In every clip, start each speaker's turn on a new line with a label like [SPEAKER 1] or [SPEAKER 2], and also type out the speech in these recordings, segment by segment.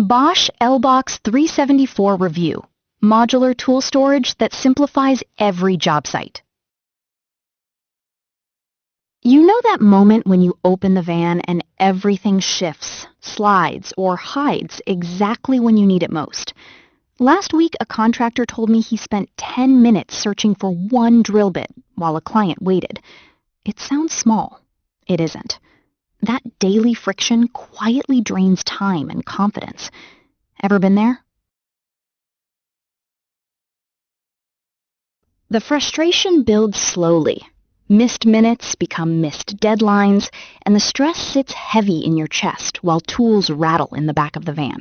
[SPEAKER 1] Bosch L-BOXX 374 Review. Modular tool storage that simplifies every job site. You know that moment when you open the van and everything shifts, slides, or hides exactly when you need it most? Last week, a contractor told me he spent 10 minutes searching for one drill bit while a client waited. It sounds small. It isn't. That daily friction quietly drains time and confidence. Ever been there? The frustration builds slowly. Missed minutes become missed deadlines, and the stress sits heavy in your chest while tools rattle in the back of the van.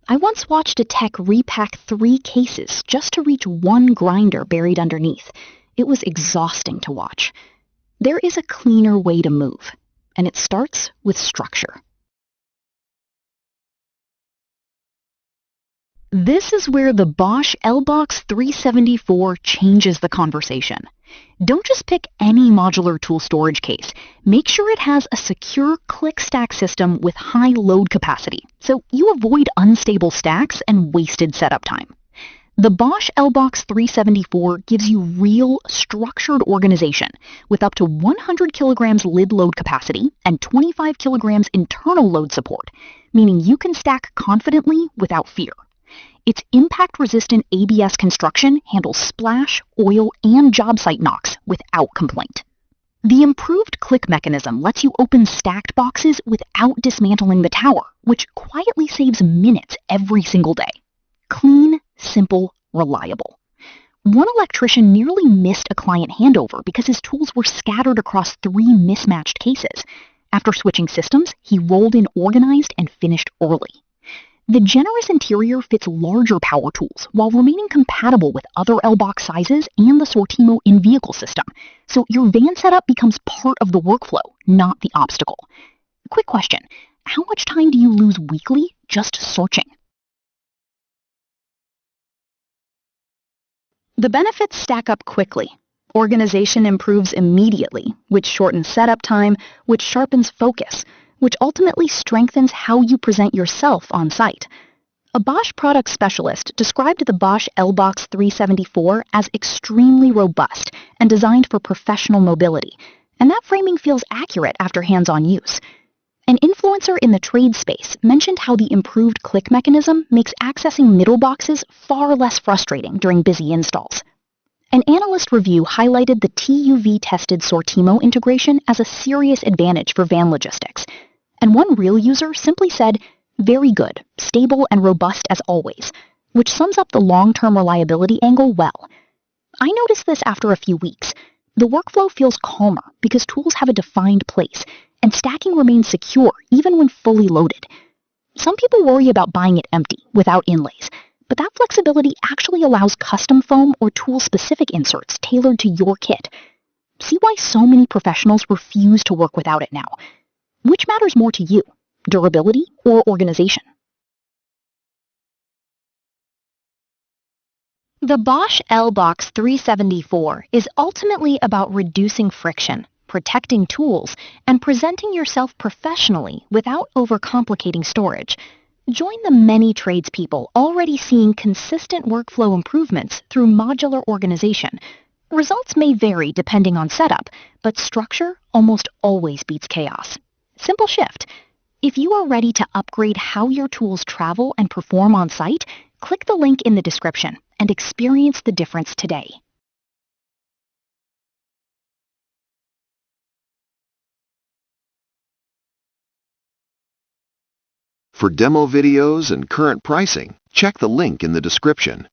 [SPEAKER 1] I once watched a tech repack 3 cases just to reach one grinder buried underneath. It was exhausting to watch. There is a cleaner way to move, and it starts with structure. This is where the Bosch L-BOXX 374 changes the conversation. Don't just pick any modular tool storage case. Make sure it has a secure click-stack system with high load capacity, so you avoid unstable stacks and wasted setup time. The Bosch L-BOXX 374 gives you real, structured organization with up to 100 kilograms lid load capacity and 25 kilograms internal load support, meaning you can stack confidently without fear. Its impact-resistant ABS construction handles splash, oil, and job site knocks without complaint. The improved click mechanism lets you open stacked boxes without dismantling the tower, which quietly saves minutes every single day. Clean, simple, reliable. One electrician nearly missed a client handover because his tools were scattered across 3 mismatched cases. After switching systems, he rolled in organized and finished early. The generous interior fits larger power tools while remaining compatible with other L-BOXX sizes and the Sortimo in-vehicle system, so your van setup becomes part of the workflow, not the obstacle. Quick question, how much time do you lose weekly just searching? The benefits stack up quickly. Organization improves immediately, which shortens setup time, which sharpens focus, which ultimately strengthens how you present yourself on site. A Bosch product specialist described the Bosch L-BOXX 374 as extremely robust and designed for professional mobility, and that framing feels accurate after hands-on use. An influencer in the trade space mentioned how the improved click mechanism makes accessing middle boxes far less frustrating during busy installs. An analyst review highlighted the TUV-tested Sortimo integration as a serious advantage for van logistics. And one real user simply said, "Very good, stable and robust as always," which sums up the long-term reliability angle well. I noticed this after a few weeks. The workflow feels calmer because tools have a defined place, and stacking remains secure even when fully loaded. Some people worry about buying it empty, without inlays, but that flexibility actually allows custom foam or tool-specific inserts tailored to your kit. See why so many professionals refuse to work without it now. Which matters more to you, durability or organization? The Bosch L-BOXX 374 is ultimately about reducing friction, protecting tools, and presenting yourself professionally without overcomplicating storage. Join the many tradespeople already seeing consistent workflow improvements through modular organization. Results may vary depending on setup, but structure almost always beats chaos. Simple shift. If you are ready to upgrade how your tools travel and perform on site, click the link in the description and experience the difference today.
[SPEAKER 2] For demo videos and current pricing, check the link in the description.